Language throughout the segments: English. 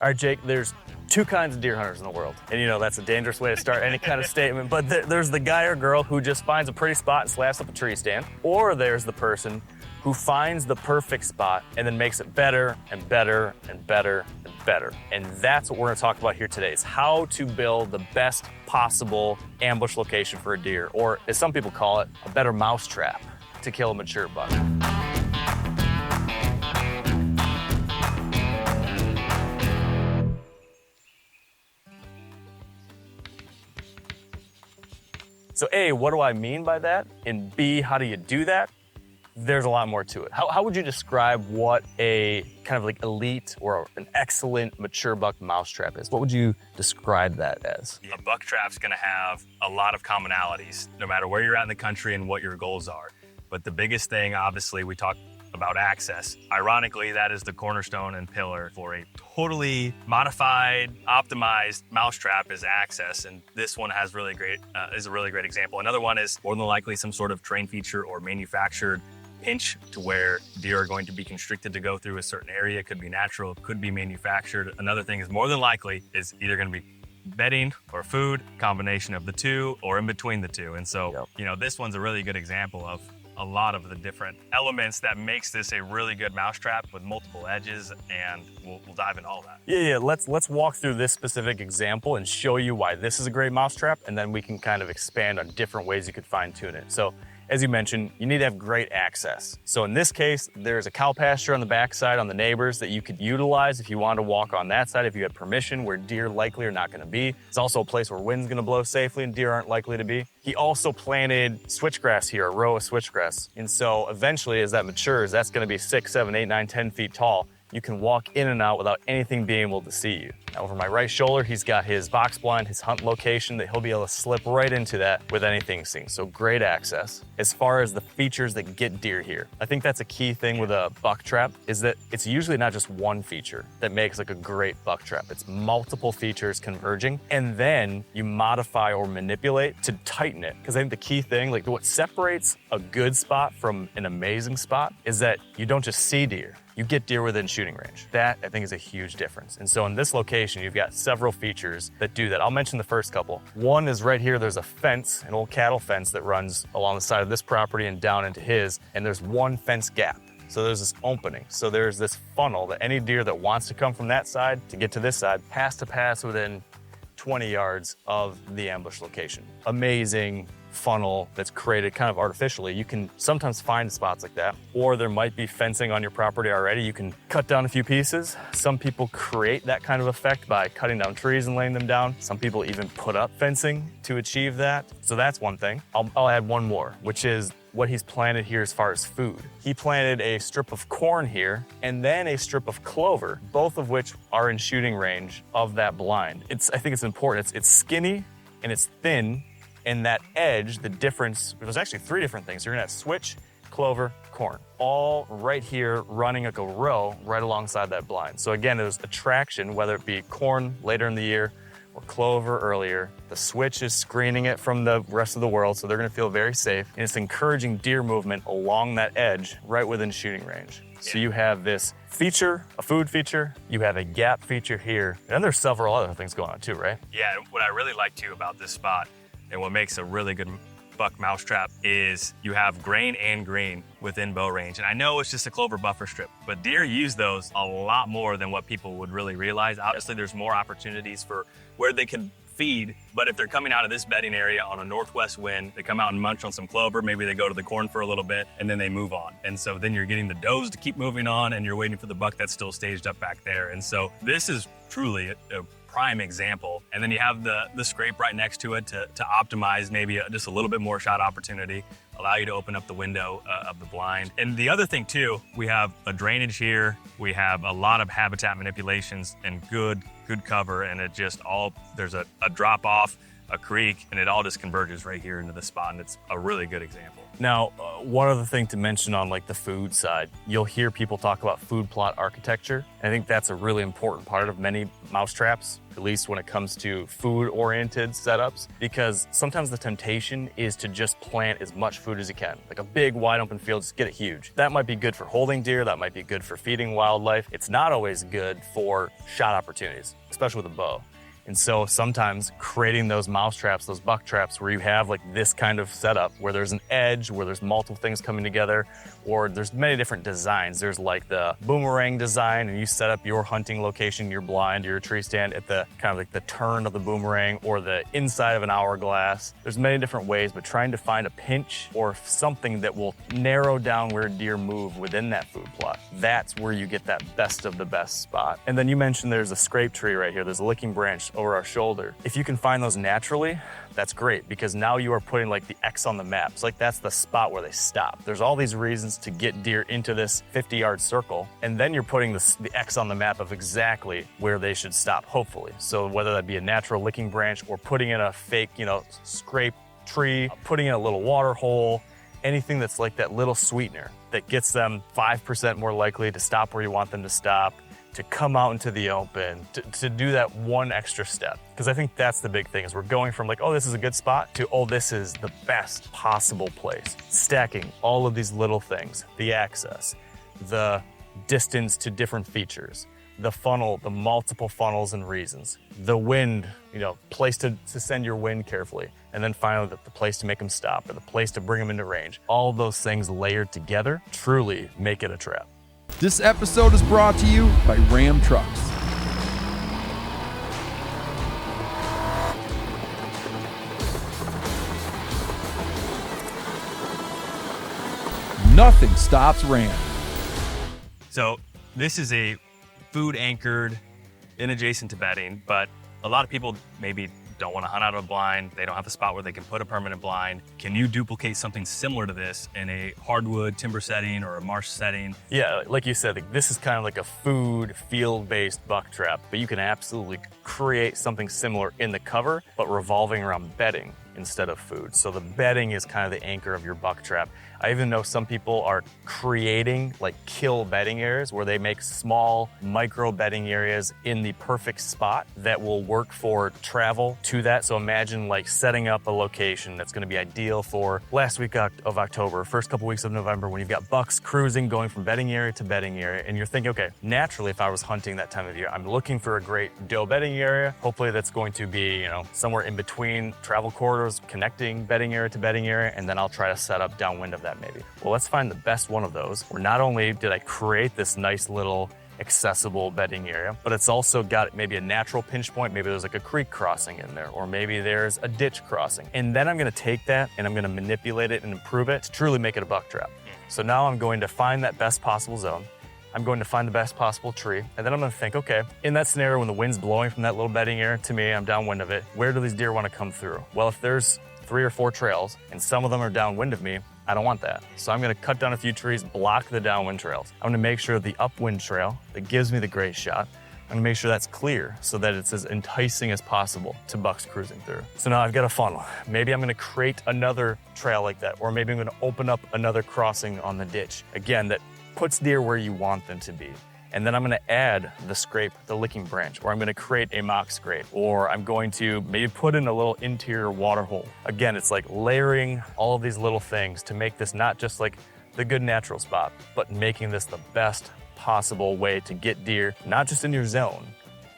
All right, Jake, there's two kinds of deer hunters in the world. And you know, that's a dangerous way to start any kind of statement, but there's the guy or girl who just finds a pretty spot and slaps up a tree stand. Or there's the person who finds the perfect spot and then makes it better and better and better and better. And that's what we're gonna talk about here today, is how to build the best possible ambush location for a deer, or as some people call it, a better mousetrap to kill a mature buck. So A, what do I mean by that? And B, how do you do that? There's a lot more to it. How would you describe what a kind of like elite or an excellent mature buck mousetrap is? What would you describe that as? A buck trap's gonna have a lot of commonalities, no matter where you're at in the country and what your goals are. But the biggest thing, obviously, we talked about access. Ironically, that is the cornerstone and pillar for a totally modified, optimized mousetrap is access. And this one has is a really great example. Another one is more than likely some sort of terrain feature or manufactured pinch to where deer are going to be constricted to go through a certain area. It could be natural, could be manufactured. Another thing is more than likely is either going to be bedding or food, combination of the two, or in between the two. And so, you know, this one's a really good example of a lot of the different elements that makes this a really good mousetrap with multiple edges, and we'll dive into all that. Yeah, let's walk through this specific example and show you why this is a great mousetrap, and then we can kind of expand on different ways you could fine tune it. So, as you mentioned, you need to have great access. So in this case, there's a cow pasture on the backside on the neighbors that you could utilize if you wanted to walk on that side, if you had permission, where deer likely are not gonna be. It's also a place where wind's gonna blow safely and deer aren't likely to be. He also planted switchgrass here, a row of switchgrass. And so eventually, as that matures, that's gonna be 6, 7, 8, 9, 10 feet tall. You can walk in and out without anything being able to see you. Now, over my right shoulder, he's got his box blind, his hunt location that he'll be able to slip right into that with anything seen. So great access. As far as the features that get deer here, I think that's a key thing with a buck trap, is that it's usually not just one feature that makes like a great buck trap. It's multiple features converging, and then you modify or manipulate to tighten it. Because I think the key thing, like what separates a good spot from an amazing spot, is that you don't just see deer. You get deer within shooting range. That, I think, is a huge difference. And so in this location, you've got several features that do that. I'll mention the first couple. One is right here, there's a fence, an old cattle fence that runs along the side of this property and down into his, and there's one fence gap. So there's this opening. So there's this funnel that any deer that wants to come from that side to get to this side has to pass within 20 yards of the ambush location. Amazing funnel that's created kind of artificially. You can sometimes find spots like that, or there might be fencing on your property already. You can cut down a few pieces. Some people create that kind of effect by cutting down trees and laying them down. Some people even put up fencing to achieve that. So that's one thing. I'll add one more, which is what he's planted here as far as food. He planted a strip of corn here and then a strip of clover, both of which are in shooting range of that blind. I think it's important. It's skinny and it's thin. And that edge, the difference, there's actually 3 different things. You're gonna have switch, clover, corn, all right here running like a row right alongside that blind. So again, there's attraction, whether it be corn later in the year or clover earlier. The switch is screening it from the rest of the world, so they're gonna feel very safe. And it's encouraging deer movement along that edge right within shooting range. So you have this feature, a food feature, you have a gap feature here, and then there's several other things going on too, right? Yeah, what I really like too about this spot and what makes a really good buck mousetrap is you have grain and green within bow range. And I know it's just a clover buffer strip, but deer use those a lot more than what people would really realize. Obviously, there's more opportunities for where they can feed, but if they're coming out of this bedding area on a northwest wind, they come out and munch on some clover, maybe they go to the corn for a little bit, and then they move on. And so then you're getting the does to keep moving on, and you're waiting for the buck that's still staged up back there. And so this is truly a prime example. And then you have the scrape right next to it to optimize maybe just a little bit more shot opportunity, allow you to open up the window of the blind. And the other thing too, we have a drainage here, we have a lot of habitat manipulations and good cover, and it just there's a drop off, a creek, and it all just converges right here into the spot, and it's a really good example. Now, one other thing to mention on like the food side, you'll hear people talk about food plot architecture. I think that's a really important part of many mouse traps, at least when it comes to food-oriented setups, because sometimes the temptation is to just plant as much food as you can, like a big wide open field, just get it huge. That might be good for holding deer, that might be good for feeding wildlife. It's not always good for shot opportunities, especially with a bow. And so sometimes creating those mouse traps, those buck traps, where you have like this kind of setup, where there's an edge, where there's multiple things coming together, or there's many different designs. There's like the boomerang design, and you set up your hunting location, your blind, your tree stand at the kind of like the turn of the boomerang or the inside of an hourglass. There's many different ways, but trying to find a pinch or something that will narrow down where deer move within that food plot. That's where you get that best of the best spot. And then you mentioned there's a scrape tree right here. There's a licking branch over our shoulder. If you can find those naturally, that's great, because now you are putting like the X on the map. It's like that's the spot where they stop. There's all these reasons to get deer into this 50-yard circle, and then you're putting the X on the map of exactly where they should stop, hopefully. So whether that be a natural licking branch or putting in a fake, scrape tree, putting in a little water hole, anything that's like that little sweetener that gets them 5% more likely to stop where you want them to stop, to come out into the open, to do that one extra step. Because I think that's the big thing, is we're going from like, oh, this is a good spot, to, oh, this is the best possible place. Stacking all of these little things, the access, the distance to different features, the funnel, the multiple funnels and reasons, the wind, place to send your wind carefully, and then finally the place to make them stop, or the place to bring them into range. All those things layered together truly make it a trap. This episode is brought to you by Ram Trucks. Nothing stops Ram. So this is a food anchored and adjacent to bedding, but a lot of people maybe don't want to hunt out of a blind. They don't have a spot where they can put a permanent blind. Can you duplicate something similar to this in a hardwood timber setting or a marsh setting? Yeah, like you said, this is kind of like a food field-based buck trap, but you can absolutely create something similar in the cover, but revolving around bedding instead of food. So the bedding is kind of the anchor of your buck trap. I even know some people are creating like kill bedding areas where they make small micro bedding areas in the perfect spot that will work for travel to that. So imagine like setting up a location that's going to be ideal for last week of October, first couple weeks of November, when you've got bucks cruising, going from bedding area to bedding area. And you're thinking, okay, naturally, if I was hunting that time of year, I'm looking for a great doe bedding area. Hopefully that's going to be, somewhere in between travel corridors, connecting bedding area to bedding area. And then I'll try to set up downwind of that maybe. Well, let's find the best one of those, where not only did I create this nice little accessible bedding area, but it's also got maybe a natural pinch point. Maybe there's like a creek crossing in there, or maybe there's a ditch crossing. And then I'm gonna take that and I'm gonna manipulate it and improve it to truly make it a buck trap. So now I'm going to find that best possible zone. I'm going to find the best possible tree, and then I'm gonna think, okay, in that scenario when the wind's blowing from that little bedding area to me, I'm downwind of it, where do these deer wanna come through? Well, if there's 3 or 4 trails and some of them are downwind of me, I don't want that. So I'm gonna cut down a few trees, block the downwind trails. I'm gonna make sure the upwind trail that gives me the great shot, I'm gonna make sure that's clear so that it's as enticing as possible to bucks cruising through. So now I've got a funnel. Maybe I'm gonna create another trail like that, or maybe I'm gonna open up another crossing on the ditch. Again, that puts deer where you want them to be. And then I'm gonna add the scrape, the licking branch, or I'm gonna create a mock scrape, or I'm going to maybe put in a little interior water hole. Again, it's like layering all of these little things to make this not just like the good natural spot, but making this the best possible way to get deer, not just in your zone,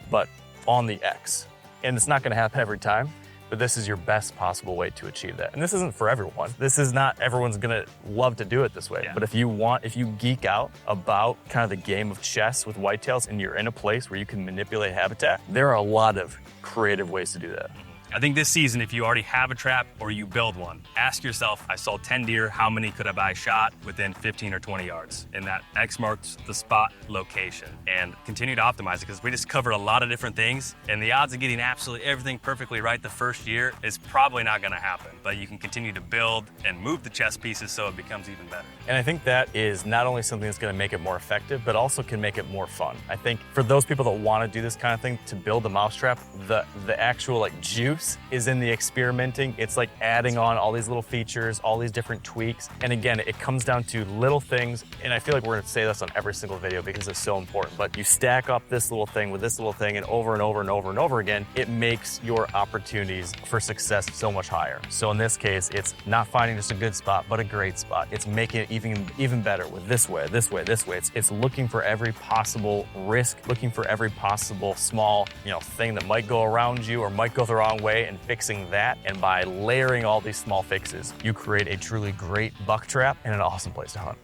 but on the X. And it's not gonna happen every time, but this is your best possible way to achieve that. And this isn't for everyone. This is not everyone's gonna love to do it this way. Yeah. But if you geek out about kind of the game of chess with whitetails and you're in a place where you can manipulate habitat, there are a lot of creative ways to do that. I think this season, if you already have a trap or you build one, ask yourself, I saw 10 deer, how many could have I shot within 15 or 20 yards? And that X marks the spot location. And continue to optimize it, because we just covered a lot of different things, and the odds of getting absolutely everything perfectly right the first year is probably not gonna happen. But you can continue to build and move the chess pieces so it becomes even better. And I think that is not only something that's gonna make it more effective, but also can make it more fun. I think for those people that wanna do this kind of thing, to build a mousetrap, the actual like juice juice is in the experimenting. It's like adding on all these little features, all these different tweaks. And again, it comes down to little things. And I feel like we're gonna say this on every single video because it's so important, but you stack up this little thing with this little thing and over and over and over and over again, it makes your opportunities for success so much higher. So in this case, it's not finding just a good spot, but a great spot. It's making it even better with this way, this way, this way. It's looking for every possible risk, looking for every possible small, thing that might go around you or might go the wrong way and fixing that. And by layering all these small fixes, you create a truly great buck trap and an awesome place to hunt.